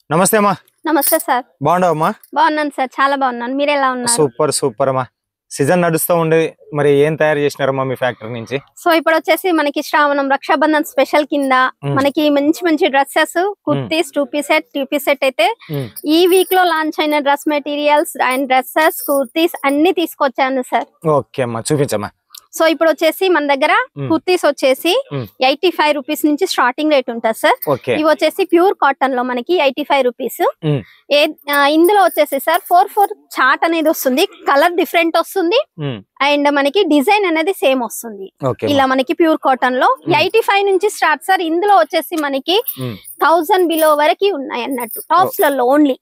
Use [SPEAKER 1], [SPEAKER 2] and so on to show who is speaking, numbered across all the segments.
[SPEAKER 1] నమస్తే అమ్మా.
[SPEAKER 2] నమస్తే సార్.
[SPEAKER 1] బాగున్నావమ్మా?
[SPEAKER 2] బాగున్నాను సార్, చాలా బాగున్నాను. మీరు ఎలా ఉన్నారు?
[SPEAKER 1] సూపర్ సూపర్ అమ్మా. సీజన్ నడుస్తూ ఉండే, మరి ఏం తయారు చేసినారమ్మా మీ ఫ్యాక్టరీ నుంచి?
[SPEAKER 2] సో ఇప్పుడు వచ్చేసి మనకి శ్రావణం రక్షాబంధన్ స్పెషల్ కింద మనకి మంచి మంచి dresses, kurtis, 2 piece set, 3 piece set అయితే ఈ వీక్ లో లాంచ్ అయిన dress materials and dresses, kurtis అన్ని తీసుకొచ్చాను సార్.
[SPEAKER 1] ఓకే అమ్మా, చూపించమ్మా.
[SPEAKER 2] సో ఇప్పుడు వచ్చేసి మన దగ్గర కుర్తీస్ వచ్చేసి 85 రూపీస్ నుంచి స్టార్టింగ్ రేట్ ఉంటుంది సార్. ఇవి వచ్చేసి ప్యూర్ కాటన్ లో మనకి 85 రూపీస్. ఇందులో వచ్చేసి సార్ 4/4 చార్ట్ అనేది వస్తుంది, కలర్ డిఫరెంట్ వస్తుంది అండ్ మనకి డిజైన్ అనేది సేమ్ వస్తుంది. ఇలా మనకి ప్యూర్ కాటన్ లో 85 నుంచి స్టార్ట్ సార్. ఇందులో వచ్చేసి మనకి 1000 బిలో వరకు ఉన్నాయి అన్నట్టు టాప్స్ లలో ఓన్లీ.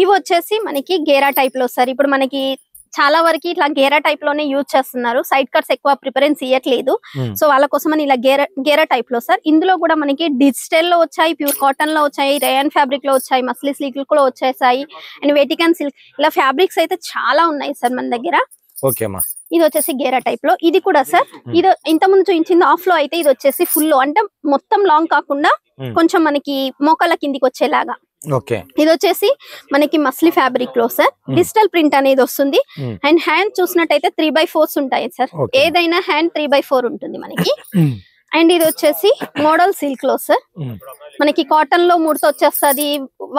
[SPEAKER 2] ఇవి వచ్చేసి మనకి గేరా టైప్ లో సార్. ఇప్పుడు మనకి చాలా వరకు ఇట్లా గేరా టైప్ లోనే యూజ్ చేస్తున్నారు, సైడ్ కట్స్ ఎక్కువ ప్రిఫరెన్స్ ఇవ్వట్లేదు. సో వాళ్ళ కోసం ఇలా గేరా టైప్ లో సార్. ఇందులో కూడా మనకి డిజిటల్ లో వచ్చాయి, ప్యూర్ కాటన్ లో వచ్చాయి, రేయన్ ఫ్యాబ్రిక్ లో వచ్చాయి, మస్లీ సిల్క్ కూడా వచ్చేసాయి అండ్ వెటికన్ సిల్క్, ఇలా ఫ్యాబ్రిక్స్ అయితే చాలా ఉన్నాయి సార్ మన దగ్గర. ఇది వచ్చేసి గేరా టైప్ లో. ఇది కూడా సార్, ఇది ఇంత ముందు చూపించింది ఆఫ్ లో అయితే, ఇది వచ్చేసి ఫుల్ అంటే మొత్తం లాంగ్ కాకుండా కొంచెం మనకి మోకాల కిందికి వచ్చేలాగా. ఇది వచ్చేసి మనకి మస్లీ ఫ్యాబ్రిక్ లో సార్, డిజిటల్ ప్రింట్ అనేది వస్తుంది అండ్ హ్యాండ్ చూసినట్టయితే 3/4 ఉంటాయి సార్. ఏదైనా హ్యాండ్ 3/4 ఉంటుంది మనకి. అండ్ ఇది వచ్చేసి మోడల్ సిల్క్ లో సార్. మనకి కాటన్ లో ముడత వచ్చేస్తుంది,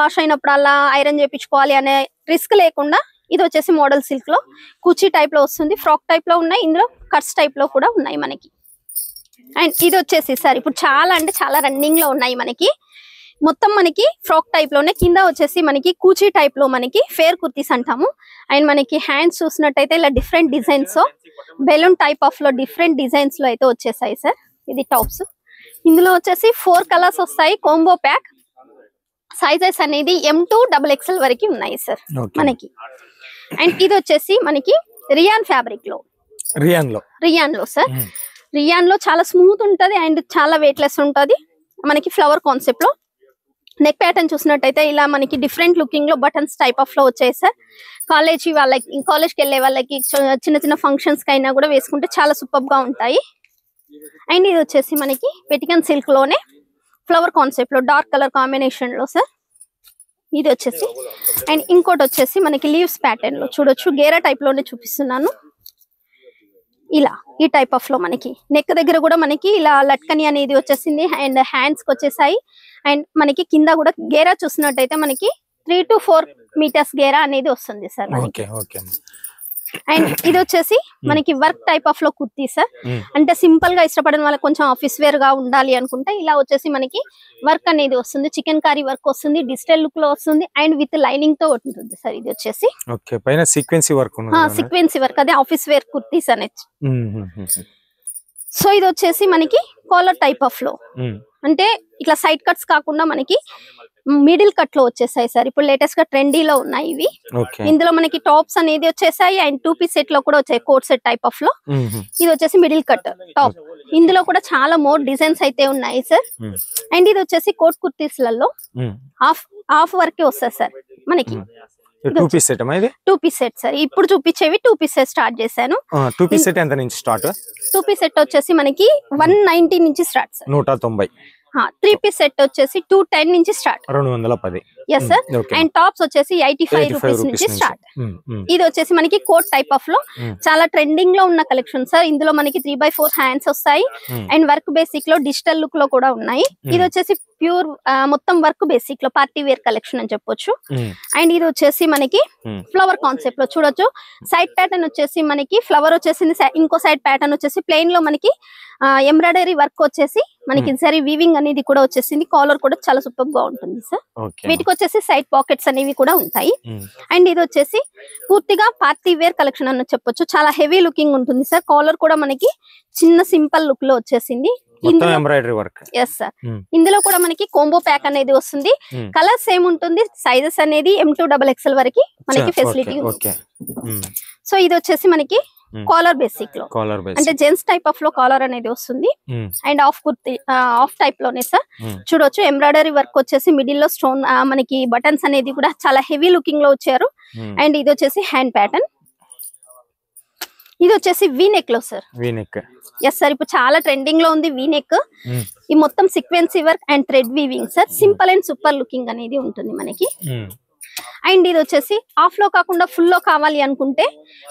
[SPEAKER 2] వాష్ అయినప్పుడు అలా ఐరన్ చేయించుకోవాలి అనే రిస్క్ లేకుండా ఇది వచ్చేసి మోడల్ సిల్క్ లో కుచీ టైప్ లో వస్తుంది, ఫ్రాక్ టైప్ లో ఉన్నాయి, ఇందులో కట్స్ టైప్ లో కూడా ఉన్నాయి మనకి. అండ్ ఇది వచ్చేసి సార్ ఇప్పుడు చాలా అంటే చాలా రన్నింగ్ లో ఉన్నాయి మనకి. మొత్తం మనకి ఫ్రాక్ టైప్ లోనే, కింద వచ్చేసి మనకి కూచీ టైప్ లో మనకి ఫేర్ కుర్తీస్ అంటాము. అండ్ మనకి హ్యాండ్స్ చూసినట్టయితే ఇలా different designs, balloon type of లో డిఫరెంట్ డిజైన్స్ లో అయితే వచ్చేసాయి సార్. ఇది టాప్స్, ఇందులో వచ్చేసి 4 కలర్స్ వస్తాయి, కోంబో ప్యాక్. సైజెస్ అనేది M to XXL వరకు ఉన్నాయి సార్ మనకి. అండ్ ఇది వచ్చేసి మనకి రియాన్ ఫ్యాబ్రిక్ లో, రియాన్ లో సార్. రియాన్ లో చాలా స్మూత్ ఉంటది అండ్ చాలా వెయిట్ లెస్ ఉంటది. మనకి ఫ్లవర్ కాన్సెప్ట్ లో నెక్ ప్యాటర్న్ చూసినట్టయితే ఇలా మనకి డిఫరెంట్ లుకింగ్ లో బటన్స్ టైప్ ఆఫ్ లో వచ్చాయి సార్. కాలేజ్కి వెళ్ళే వాళ్ళకి చిన్న చిన్న ఫంక్షన్స్ కి అయినా కూడా వేసుకుంటే చాలా సూపర్ గా ఉంటాయి. అండ్ ఇది వచ్చేసి మనకి వెటికన్ సిల్క్ లోనే ఫ్లవర్ కాన్సెప్ట్ లో డార్క్ కలర్ కాంబినేషన్ లో సార్. ఇది వచ్చేసి అండ్ ఇంకోటి వచ్చేసి మనకి లీవ్స్ ప్యాటర్న్ లో చూడొచ్చు, గేరా టైప్ లోనే చూపిస్తున్నాను. ఇలా ఈ టైప్ ఆఫ్ లో మనకి నెక్ దగ్గర కూడా మనకి ఇలా లట్కని అనేది వచ్చేసింది అండ్ హ్యాండ్స్ కి వచ్చేసాయి. అండ్ మనకి కింద కూడా గేరా చూసినట్టయితే మనకి 3 to 4 మీటర్స్ గేరా అనేది వస్తుంది సార్ మనకి. అండ్ ఇది వచ్చేసి మనకి వర్క్ టైప్ ఆఫ్ లో కుర్తీ సార్. అంటే సింపుల్ గా ఇష్టపడిన వాళ్ళకి కొంచెం ఆఫీస్ వేర్ గా ఉండాలి అనుకుంటే ఇలా వచ్చేసి మనకి వర్క్ అనేది వస్తుంది, చికెన్ కర్రీ వర్క్ వస్తుంది, డిజిటల్ లుక్ లో వస్తుంది అండ్ విత్ లైనింగ్ తో ఉంటుంది సార్. ఇది వచ్చేసి
[SPEAKER 1] సీక్వెన్సీ
[SPEAKER 2] వర్క్, అదే ఆఫీస్ వేర్ కుర్తీస్ అనేది. సో ఇది వచ్చేసి మనకి కాలర్ టైప్ ఆఫ్ లో, అంటే ఇట్లా సైడ్ కట్స్ కాకుండా మనకి మిడిల్ కట్ లో వచ్చేసాయి సార్. ఇప్పుడు లేటెస్ట్ గా ట్రెండీలో ఉన్నాయి ఇవి. ఇందులో మనకి టాప్స్ అనేది వచ్చేసాయి అండ్ 2 పీస్ సెట్ లో కూడా వచ్చాయి, కోట్ సెట్ టైప్ ఆఫ్ లో. ఇది వచ్చేసి మిడిల్ కట్ టాప్, ఇందులో కూడా చాలా మోర్ డిజైన్స్ అయితే ఉన్నాయి సార్. అండ్ ఇది వచ్చేసి కోట్ కుర్తీస్ లలో హాఫ్ వర్క్ వస్తుంది సార్ మనకి.
[SPEAKER 1] 2 piece set
[SPEAKER 2] 2 piece set sir. ఇప్పుడు చూపించేవి 2 పీస్ సెట్ స్టార్ట్ చేశాను.
[SPEAKER 1] 2 పీస్ సెట్ ఎంత నుంచి స్టార్ట్?
[SPEAKER 2] 2 పీస్ సెట్ వచ్చేసి మనకి 190 నుంచి స్టార్ట్ సార్.
[SPEAKER 1] 190.
[SPEAKER 2] 3 పీస్ సెట్ వచ్చేసి 210 నుంచి start,
[SPEAKER 1] 210.
[SPEAKER 2] yes sir. And tops వచ్చేసి 85 రూపీస్ నుంచి స్టార్ట్. ఇది వచ్చేసి మనకి కోట్ టైప్ ఆఫ్ లో చాలా ట్రెండింగ్ లో ఉన్న కలెక్షన్ సార్. ఇందులో మనకి 3/4 హ్యాండ్స్ వస్తాయి అండ్ వర్క్ బేసిక్ లో డిజిటల్ లుక్ లో కూడా ఉన్నాయి. ఇది వచ్చేసి ప్యూర్ మొత్తం వర్క్ బేసిక్ లో పార్టీ వేర్ కలెక్షన్ అని చెప్పొచ్చు. అండ్ ఇది వచ్చేసి మనకి ఫ్లవర్ కాన్సెప్ట్ లో చూడొచ్చు. సైడ్ ప్యాటర్న్ వచ్చేసి మనకి ఫ్లవర్ వచ్చేసింది, ఇంకో సైడ్ ప్యాటర్న్ వచ్చేసి ప్లెయిన్ లో మనకి ఎంబ్రాయిడరీ వర్క్ వచ్చేసి మనకి జరీ వీవింగ్ అనేది కూడా వచ్చేసింది. కాలర్ కూడా చాలా సూపర్ గా ఉంటుంది సార్. వీటికి వచ్చేసి సైడ్ పాకెట్స్ అనేవి కూడా ఉంటాయి. అండ్ ఇది వచ్చేసి పూర్తిగా పార్టీ వేర్ కలెక్షన్ అని చెప్పొచ్చు, చాలా హెవీ లుకింగ్ ఉంటుంది సార్. కాలర్ కూడా మనకి చిన్న సింపుల్ లుక్ లో వచ్చేసింది. Yes sir. ఇందులో కూడా మనకి కోంబో ప్యాక్ అనేది వస్తుంది, కలర్స్ సేమ్ ఉంటుంది, సైజెస్ అనేది M to XXL వరకు మనకి ఫెసిలిటీ ఉంది. సో ఇది వచ్చేసి మనకి కాలర్ బేసిక్ లో, అంటే జెంట్స్ టైప్ ఆఫ్ లో కాలర్ అనేది వస్తుంది. అండ్ ఆఫ్ టైప్ లోనే సార్ చూడొచ్చు. ఎంబ్రాయిడరీ వర్క్ వచ్చేసి మిడిల్ లో స్టోన్ మనకి బటన్స్ అనేది కూడా చాలా హెవీ లుకింగ్ లో వచ్చారు. అండ్ ఇది వచ్చేసి హ్యాండ్ ప్యాటర్న్. ఇది వచ్చేసి వీనెక్ లో సార్.
[SPEAKER 1] వీనెక్.
[SPEAKER 2] ఎస్ సార్, ఇప్పుడు చాలా ట్రెండింగ్ లో ఉంది వీనెక్. ఈ మొత్తం sequence work and thread weaving sir. Simple and super looking అనేది ఉంటుంది మనకి. అండ్ ఇది వచ్చేసి హాఫ్ లో కాకుండా ఫుల్ లో కావాలి అనుకుంటే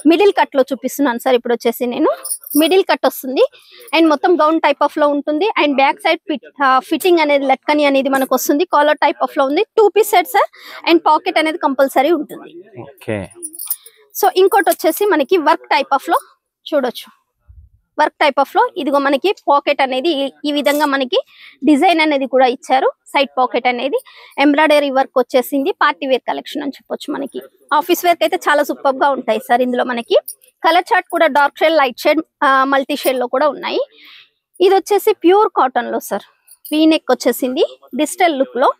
[SPEAKER 2] మిడిల్ కట్ లో చూపిస్తున్నాను సార్. ఇప్పుడు వచ్చేసి నేను మిడిల్ కట్ వస్తుంది అండ్ మొత్తం గౌన్ టైప్ ఆఫ్ లో ఉంటుంది. అండ్ బ్యాక్ సైడ్ ఫిట్టింగ్ అనేది లట్కని అనేది మనకు వస్తుంది. కాలర్ టైప్ ఆఫ్ లో ఉంది. 2 piece set sir. And pocket అనేది కంపల్సరీ ఉంటుంది. సో ఇంకోటి వచ్చేసి మనకి వర్క్ టైప్ ఆఫ్ లో చూడొచ్చు. వర్క్ టైప్ ఆఫ్ లో ఇదిగో మనకి పాకెట్ అనేది ఈ విధంగా మనకి డిజైన్ అనేది కూడా ఇచ్చారు. సైడ్ పాకెట్ అనేది ఎంబ్రాయిడరీ వర్క్ వచ్చేసింది. పార్టీ వేర్ కలెక్షన్ అని చెప్పొచ్చు. మనకి ఆఫీస్ వేర్ అయితే చాలా సూపర్ గా ఉంటాయి సార్. ఇందులో మనకి కలర్ చార్ట్ కూడా dark shade, light shade, multi shade లో కూడా ఉన్నాయి. ఇది వచ్చేసి ప్యూర్ కాటన్ లో సార్. వీనెక్ వచ్చేసింది డిజిటల్ లుక్ లో.